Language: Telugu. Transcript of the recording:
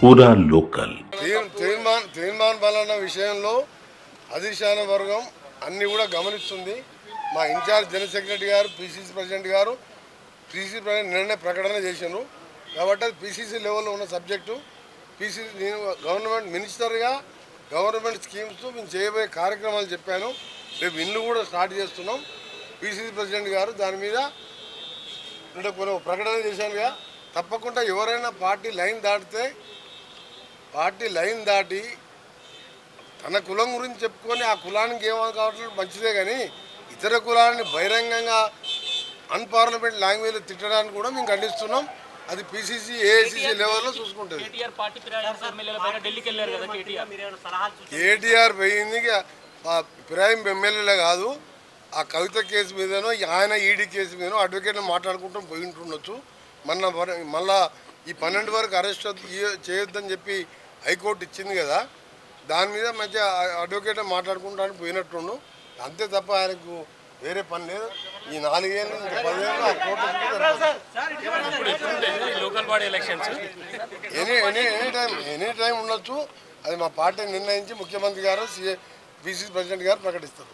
పూరా లోకల్ తీర్మాన్ పాలన విషయంలో అధిష్టాన వర్గం అన్ని కూడా గమనిస్తుంది. మా ఇన్ఛార్జ్ జనరల్ సెక్రటరీ గారు, పిసిసి ప్రెసిడెంట్ గారు, పిసిసి ప్రెసిడెంట్ నిర్ణయ ప్రకటన చేశారు. కాబట్టి అది పిసిసి లెవెల్లో ఉన్న సబ్జెక్టు. పిసిసి నేను గవర్నమెంట్ మినిస్టర్గా గవర్నమెంట్ స్కీమ్స్ మేము చేయబోయే కార్యక్రమాలు చెప్పాను. రేపు ఇల్లు కూడా స్టార్ట్ చేస్తున్నాం. పిసిసి ప్రెసిడెంట్ గారు దాని మీద కొన్ని ప్రకటన చేశానుగా. తప్పకుండా ఎవరైనా పార్టీ లైన్ దాటి తన కులం గురించి చెప్పుకొని ఆ కులానికి ఏమో కావట్లేదు మంచిదే, కానీ ఇతర కులాన్ని బహిరంగంగా అన్పార్లమెంట్ లాంగ్వేజ్లో తిట్టడానికి కూడా మేము ఖండిస్తున్నాం. అది పిసిసి ఏఐసిసి లెవెల్లో చూసుకుంటుంది. కేటీఆర్ పోయింది ఫిరాయింపు ఎమ్మెల్యేలే కాదు, ఆ కవిత కేసు మీదనో ఆయన ఈడీ కేసు మీదనో అడ్వకేట్లు మాట్లాడుకుంటూ పోయింటుండొచ్చు. మళ్ళా ఈ 12 వరకు అరెస్ట్ చేయొద్దని చెప్పి హైకోర్టు ఇచ్చింది కదా, దాని మీద మధ్య అడ్వకేట్ మాట్లాడుకుంటానికి పోయినట్టుండు. అంతే తప్ప ఆయనకు వేరే పని లేదు. ఈ 4 ఏళ్ళు 10 ఏళ్ళు ఆ కోర్టు ఎనీ టైం ఉండొచ్చు. అది మా పార్టీ నిర్ణయించి ముఖ్యమంత్రి గారు, పిసిసి ప్రెసిడెంట్ గారు ప్రకటిస్తారు.